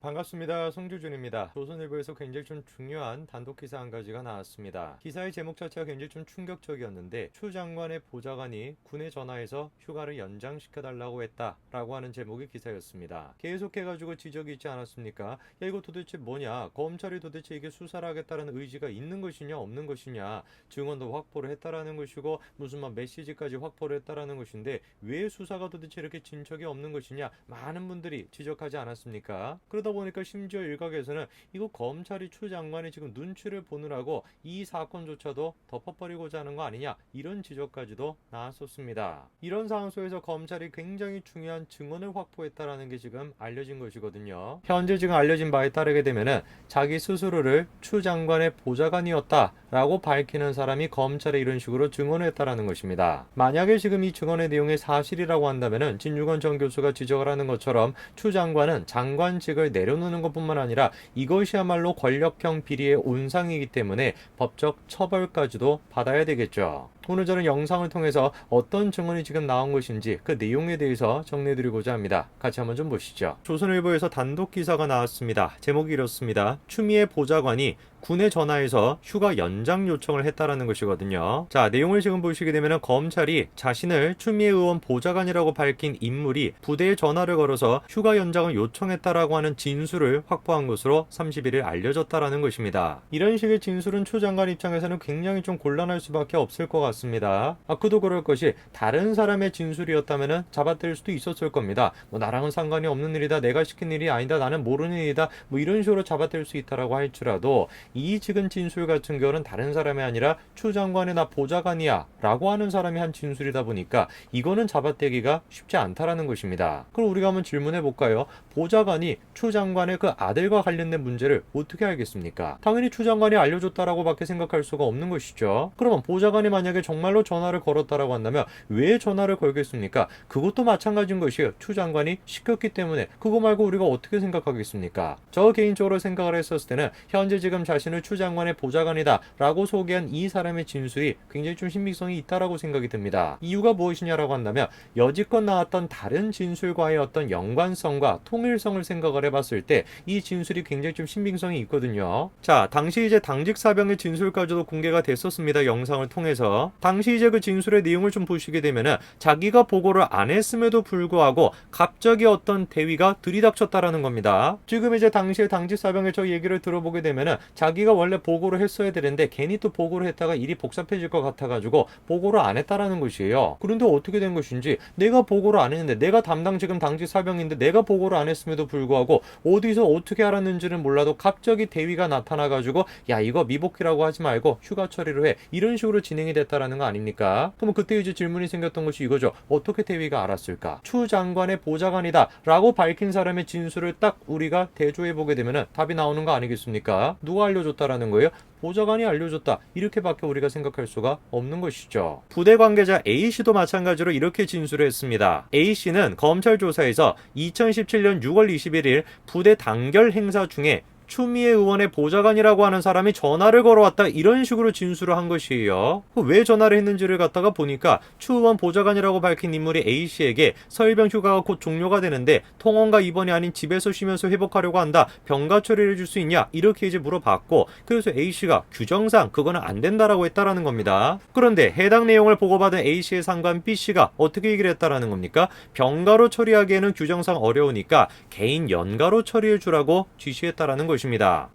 반갑습니다. 송주준입니다. 조선일보에서 굉장히 좀 중요한 단독 기사 한 가지가 나왔습니다. 기사의 제목 자체가 굉장히 좀 충격적이었는데 추 장관의 보좌관이 군에 전화해서 휴가를 연장시켜달라고 했다라고 하는 제목의 기사였습니다. 계속해가지고 지적이 있지 않았습니까? 야, 이거 도대체 뭐냐? 검찰이 도대체 이게 수사를 하겠다는 의지가 있는 것이냐 없는 것이냐? 증언도 확보를 했다라는 것이고 무슨 메시지까지 확보를 했다라는 것인데 왜 수사가 도대체 이렇게 진척이 없는 것이냐? 많은 분들이 지적하지 않았습니까? 그러다 보니까 심지어 일각에서는 이거 검찰이 추 장관이 지금 눈치를 보느라고 이 사건조차도 덮어버리고자 하는 거 아니냐, 이런 지적까지도 나왔었습니다. 이런 상황 속에서 검찰이 굉장히 중요한 증언을 확보했다라는 게 지금 알려진 것이거든요. 현재 지금 알려진 바에 따르게 되면은 자기 스스로를 추 장관의 보좌관이었다라고 밝히는 사람이 검찰에 이런 식으로 증언했다라는 것입니다. 만약에 지금 이 증언의 내용이 사실이라고 한다면은 진유건 전 교수가 지적을 하는 것처럼 추 장관은 장관직을 내려놓는 것뿐만 아니라 이것이야말로 권력형 비리의 온상이기 때문에 법적 처벌까지도 받아야 되겠죠. 오늘 저는 영상을 통해서 어떤 증언이 지금 나온 것인지 그 내용에 대해서 정리해드리고자 합니다. 같이 한번 좀 보시죠. 조선일보에서 단독 기사가 나왔습니다. 제목이 이렇습니다. 추미애 보좌관이 군에 전화해서 휴가 연장 요청을 했다라는 것이거든요. 자, 내용을 지금 보시게 되면 검찰이 자신을 추미애 의원 보좌관이라고 밝힌 인물이 부대에 전화를 걸어서 휴가 연장을 요청했다라고 하는 진술을 확보한 것으로 31일 알려졌다라는 것입니다. 이런 식의 진술은 추 장관 입장에서는 굉장히 좀 곤란할 수밖에 없을 것 같습니다. 그도 그럴 것이 다른 사람의 진술이었다면 잡아들일 수도 있었을 겁니다. 나랑은 상관이 없는 일이다, 내가 시킨 일이 아니다, 나는 모르는 일이다, 이런 식으로 잡아들일 수 있다라고 할지라도 이 지금 진술 같은 경우는 다른 사람이 아니라 추 장관의 나 보좌관이야 라고 하는 사람이 한 진술이다 보니까 이거는 잡아떼기가 쉽지 않다라는 것입니다. 그럼 우리가 한번 질문해 볼까요? 보좌관이 추 장관의 그 아들과 관련된 문제를 어떻게 알겠습니까? 당연히 추 장관이 알려줬다라고 밖에 생각할 수가 없는 것이죠. 그러면 보좌관이 만약에 정말로 전화를 걸었다라고 한다면 왜 전화를 걸겠습니까? 그것도 마찬가지인 것이에요. 추 장관이 시켰기 때문에. 그거 말고 우리가 어떻게 생각하겠습니까? 저 개인적으로 생각을 했었을 때는 현재 지금 자신을 추 장관의 보좌관이다 라고 소개한 이 사람의 진술이 굉장히 좀 신빙성이 있다라고 생각이 듭니다. 이유가 무엇이냐라고 한다면 여지껏 나왔던 다른 진술과의 어떤 연관성과 통일성을 생각을 해봤을 때 이 진술이 굉장히 좀 신빙성이 있거든요. 자, 당시 이제 당직 사병의 진술까지도 공개가 됐었습니다. 영상을 통해서. 당시 이제 그 진술의 내용을 좀 보시게 되면은 자기가 보고를 안 했음에도 불구하고 갑자기 어떤 대위가 들이닥쳤다라는 겁니다. 지금 이제 당시에 당직 사병의 저 얘기를 들어보게 되면은 자기가 원래 보고를 했어야 되는데 괜히 또 보고를 했다가 일이 복잡해질 것 같아가지고 보고를 안 했다라는 것이에요. 그런데 어떻게 된 것인지, 내가 보고를 안 했는데, 내가 담당 지금 당직 사병인데 내가 보고를 안 했음에도 불구하고 어디서 어떻게 알았는지는 몰라도 갑자기 대위가 나타나가지고 야, 이거 미복이라고 하지 말고 휴가 처리로 해, 이런 식으로 진행이 됐다라는 거 아닙니까? 그럼 그때 이제 질문이 생겼던 것이 이거죠. 어떻게 대위가 알았을까? 추 장관의 보좌관이다 라고 밝힌 사람의 진술을 딱 우리가 대조해보게 되면 답이 나오는 거 아니겠습니까? 누가 알려줬다라는 거예요? 보좌관이 알려줬다, 이렇게밖에 우리가 생각할 수가 없는 것이죠. 부대 관계자 A씨도 마찬가지로 이렇게 진술을 했습니다. A씨는 검찰 조사에서 2017년 6월 21일 부대 단결 행사 중에 추미애 의원의 보좌관이라고 하는 사람이 전화를 걸어왔다, 이런 식으로 진술을 한 것이에요. 왜 전화를 했는지를 갖다가 보니까 추 의원 보좌관이라고 밝힌 인물이 A씨에게 설병 휴가가 곧 종료가 되는데 통원과 입원이 아닌 집에서 쉬면서 회복하려고 한다, 병가 처리를 해줄 수 있냐, 이렇게 이제 물어봤고, 그래서 A씨가 규정상 그거는 안 된다라고 했다라는 겁니다. 그런데 해당 내용을 보고받은 A씨의 상관 B씨가 어떻게 얘기를 했다라는 겁니까? 병가로 처리하기에는 규정상 어려우니까 개인 연가로 처리해 주라고 지시했다라는 것입니다.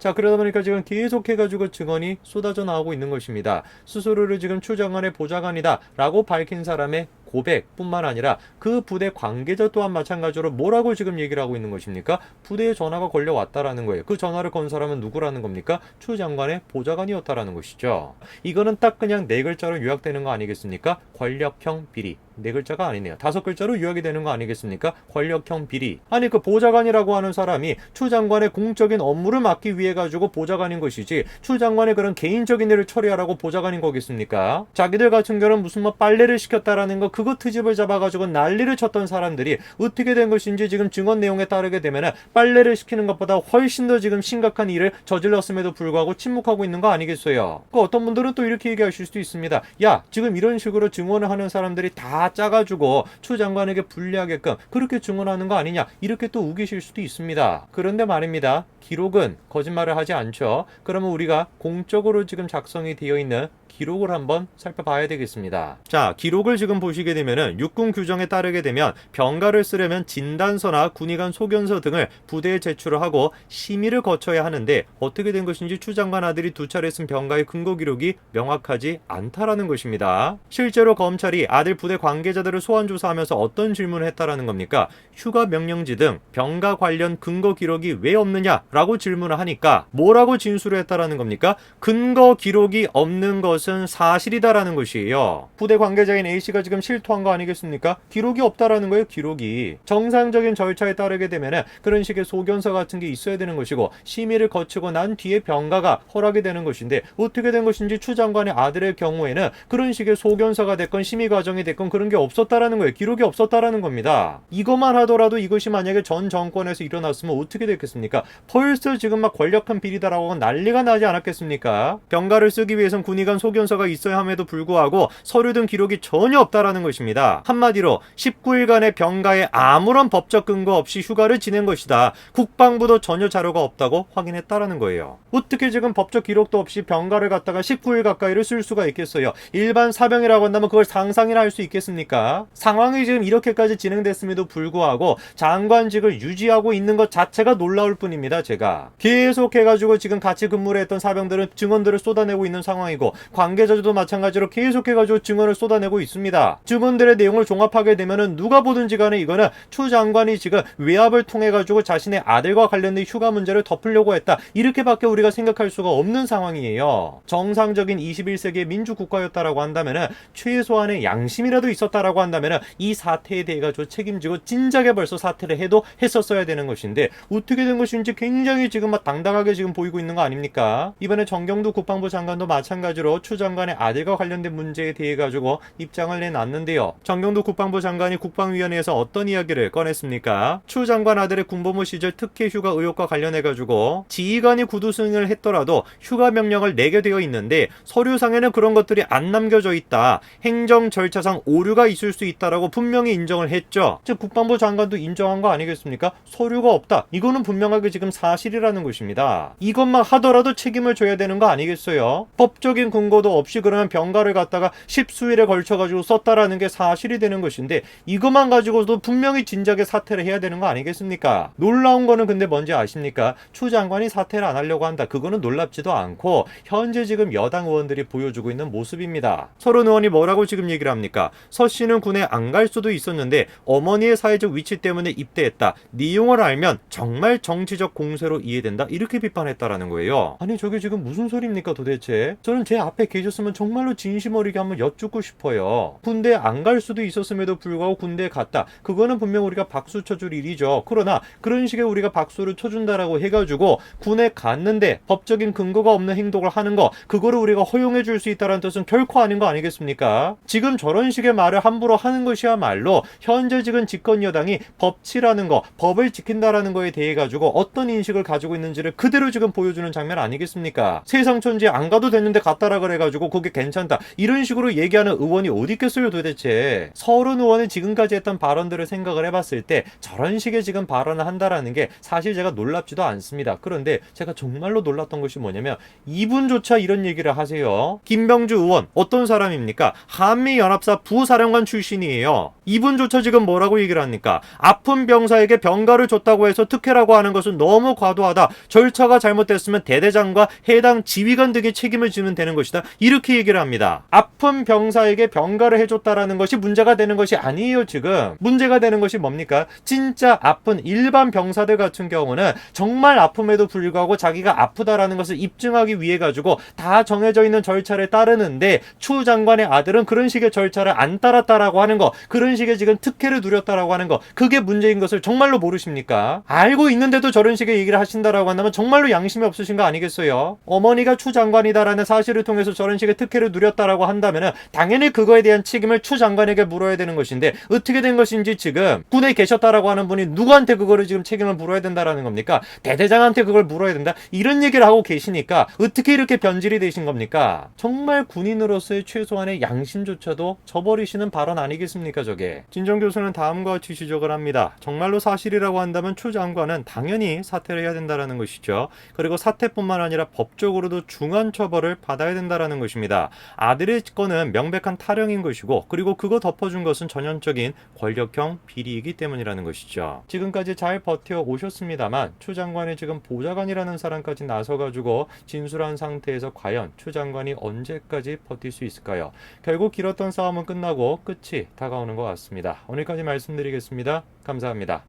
자, 그러다 보니까 지금 계속해가지고 증언이 쏟아져 나오고 있는 것입니다. 스스로를 지금 추 장관의 보좌관이다 라고 밝힌 사람의 고백뿐만 아니라 그 부대 관계자 또한 마찬가지로 뭐라고 지금 얘기를 하고 있는 것입니까? 부대에 전화가 걸려왔다라는 거예요. 그 전화를 건 사람은 누구라는 겁니까? 추 장관의 보좌관이었다라는 것이죠. 이거는 딱 그냥 네 글자로 요약되는 거 아니겠습니까? 권력형 비리. 네 글자가 아니네요. 5글자로 요약이 되는 거 아니겠습니까? 권력형 비리. 아니, 그 보좌관이라고 하는 사람이 추 장관의 공적인 업무를 맡기 위해 가지고 보좌관인 것이지, 추 장관의 그런 개인적인 일을 처리하라고 보좌관인 거겠습니까? 자기들 같은 경우는 무슨 빨래를 시켰다라는 거, 그거 트집을 잡아가지고 난리를 쳤던 사람들이 어떻게 된 것인지 지금 증언 내용에 따르게 되면은 빨래를 시키는 것보다 훨씬 더 지금 심각한 일을 저질렀음에도 불구하고 침묵하고 있는 거 아니겠어요? 그 어떤 분들은 또 이렇게 얘기하실 수도 있습니다. 야, 지금 이런 식으로 증언을 하는 사람들이 다 짜가지고 추 장관에게 불리하게끔 그렇게 증언하는 거 아니냐, 이렇게 또 우기실 수도 있습니다. 그런데 말입니다. 기록은 거짓말을 하지 않죠. 그러면 우리가 공적으로 지금 작성이 되어 있는 기록을 한번 살펴봐야 되겠습니다. 자, 기록을 지금 보시게 되면은 육군 규정에 따르게 되면 병가를 쓰려면 진단서나 군의관 소견서 등을 부대에 제출을 하고 심의를 거쳐야 하는데, 어떻게 된 것인지 추 장관 아들이 두 차례 쓴 병가의 근거 기록이 명확하지 않다라는 것입니다. 실제로 검찰이 아들 부대 관계자들을 소환 조사하면서 어떤 질문을 했다라는 겁니까? 휴가 명령지 등 병가 관련 근거 기록이 왜 없느냐라고 질문을 하니까 뭐라고 진술을 했다라는 겁니까? 근거 기록이 없는 것은 사실이다라는 것이에요. 부대 관계자인 A씨가 지금 실토한 거 아니겠습니까? 기록이 없다라는 거예요. 기록이. 정상적인 절차에 따르게 되면은 그런 식의 소견서 같은 게 있어야 되는 것이고, 심의를 거치고 난 뒤에 병가가 허락이 되는 것인데, 어떻게 된 것인지 추 장관의 아들의 경우에는 그런 식의 소견서가 됐건 심의 과정이 됐건 그런 게 없었다라는 거예요. 기록이 없었다라는 겁니다. 이것만 하더라도 이것이 만약에 전 정권에서 일어났으면 어떻게 됐겠습니까? 벌써 지금 막 권력한 비리다라고 난리가 나지 않았겠습니까? 병가를 쓰기 위해선 군의관 소견서가 있어야 함에도 불구하고 서류 등 기록이 전혀 없다라는 것입니다. 한마디로 19일간의 병가에 아무런 법적 근거 없이 휴가를 지낸 것이다. 국방부도 전혀 자료가 없다고 확인했다라는 거예요. 어떻게 지금 법적 기록도 없이 병가를 갖다가 19일 가까이를 쓸 수가 있겠어요? 일반 사병이라고 한다면 그걸 상상이나 할 수 있겠습니까? 상황이 지금 이렇게까지 진행됐음에도 불구하고 장관직을 유지하고 있는 것 자체가 놀라울 뿐입니다. 제가 계속해가지고 지금 같이 근무를 했던 사병들은 증언들을 쏟아내고 있는 상황이고, 관계자들도 마찬가지로 계속해가지고 증언을 쏟아내고 있습니다. 증언들의 내용을 종합하게 되면은 누가 보든지 간에 이거는 추 장관이 지금 외압을 통해가지고 자신의 아들과 관련된 휴가 문제를 덮으려고 했다, 이렇게밖에 우리가 생각할 수가 없는 상황이에요. 정상적인 21세기의 민주국가였다라고 한다면은, 최소한의 양심이라도 있었다라고 한다면은 이 사태에 대해 가지고 책임지고 진작에 벌써 사퇴를 해도 했었어야 되는 것인데, 어떻게 된 것인지 굉장히 지금 막 당당하게 지금 보이고 있는 거 아닙니까? 이번에 정경두 국방부 장관도 마찬가지로 추 장관의 아들과 관련된 문제에 대해 가지고 입장을 내놨는데요. 정경두 국방부 장관이 국방위원회에서 어떤 이야기를 꺼냈습니까? 추 장관 아들의 군복무 시절 특혜 휴가 의혹과 관련해 가지고 지휘관이 구두 승인을 했더라도 휴가 명령을 내게 되어 있는데 서류상에는 그런 것들이 안 남겨져 있다. 행정 절차상 오류가 있을 수 있다라고 분명히 인정을 했죠. 즉 국방부 장관도 인정한 거 아니겠습니까? 서류가 없다. 이거는 분명하게 지금 사실이라는 것입니다. 이것만 하더라도 책임을 져야 되는 거 아니겠어요? 법적인 근거도 없이 그러면 병가를 갖다가 십수일에 걸쳐가지고 썼다라는 게 사실이 되는 것인데, 이것만 가지고도 분명히 진작에 사퇴를 해야 되는 거 아니겠습니까? 놀라운 거는 근데 뭔지 아십니까? 추 장관이 사퇴를 안 하려고 한다. 그거는 놀랍지도 않고 현재 지금 여당 의원들이 보여주고 있는 모습입니다. 서른 의원이 뭐라고 지금 얘기를 합니까? 서 씨는 군에 안 갈 수도 있었는데 어머니의 사회적 위치 때문에 입대했다. 내용을 알면 정말 정치적 공세로 이해된다. 이렇게 비판했다라는 거예요. 아니 저게 지금 무슨 소리입니까 도대체? 저는 제 앞에 계셨으면 정말로 진심 어리게 한번 여쭙고 싶어요. 군대에 안 갈 수도 있었음에도 불구하고 군대에 갔다. 그거는 분명 우리가 박수 쳐줄 일이죠. 그러나 그런 식의 우리가 박수를 쳐준다라고 해가지고 군에 갔는데 법적인 근거가 없는 행동을 하는 거, 그거를 우리가 허용해 줄 수 있다는 뜻은 결코 아닌 거 아니겠습니까? 지금 저런 식의 말을 함부로 하는 것이야말로 현재 지금 집권 여당이 법치라는 거, 법을 지킨다라는 거에 대해 가지고 어떤 인식을 가지고 있는지를 그대로 지금 보여주는 장면 아니겠습니까? 세상 천지에 안 가도 됐는데 갔다라 그래가지고 그게 괜찮다, 이런 식으로 얘기하는 의원이 어디 있겠어요 도대체? 서른 의원이 지금까지 했던 발언들을 생각을 해봤을 때 저런 식의 지금 발언을 한다라는 게 사실 제가 놀랍지도 않습니다. 그런데 제가 정말로 놀랐던 것이 뭐냐면 이분조차 이런 얘기를 하세요. 김병주 의원 어떤 사람입니까? 한미연합사 부사령관 출신이에요. 이분조차 지금 뭐라고 얘기를 합니까? 아픈 병사에게 병가를 줬다고 해서 특혜라고 하는 것은 너무 과도하다. 절차가 잘못됐으면 대대장과 해당 지휘관 등의 책임을 지면 되는 것이다. 이렇게 얘기를 합니다. 아픈 병사에게 병가를 해줬다라는 것이 문제가 되는 것이 아니에요. 지금 문제가 되는 것이 뭡니까? 진짜 아픈 일반 병사들 같은 경우는 정말 아픔에도 불구하고 자기가 아프다라는 것을 입증하기 위해 가지고 다 정해져 있는 절차를 따르는데, 추 장관의 아들은 그런 식의 절차를 안 따랐다라고 하는 거, 그런 식의 지금 특혜를 누렸다라고 하는 거, 그게 문제인 것을 정말로 모르십니까? 알고 있는데도 저런 식의 얘기를 하신다라고 한다면 정말로 양심이 없으신 거 아니겠어요? 어머니가 추 장관이다라는 사실을 통해서 저런 식의 특혜를 누렸다라고 한다면은 당연히 그거에 대한 책임을 추 장관에게 물어야 되는 것인데 어떻게 된 것인지 지금 군에 계셨다라고 하는 분이 누구한테 그거를 지금 책임을 물어야 된다라는 겁니까? 대대장한테 그걸 물어야 된다? 이런 얘기를 하고 계시니까 어떻게 이렇게 변질이 되신 겁니까? 정말 군인으로서의 최소한의 양심조차도 저버리시는 발언 아니겠습니까, 저게? 진정 교수는 다음과 같이 지적을 합니다. 정말로 사실이라고 한다면 추 장관은 당연히 사퇴를 해야 된다라는 것이죠. 그리고 사퇴뿐만 아니라 법적으로도 중한 처벌을 받아야 된다라는 것입니다. 아들의 건은 명백한 탈영인 것이고, 그리고 그거 덮어준 것은 전형적인 권력형 비리이기 때문이라는 것이죠. 지금까지 잘 버텨 오셨습니다만 추 장관이 지금 보좌관이라는 사람까지 나서가지고 진술한 상태에서 과연 추 장관이 언제까지 버틸 수 있을까요? 결국 길었던 싸움은 끝나고 끝이 다가오는 것 같습니다. 오늘까지 말씀드리겠습니다. 감사합니다.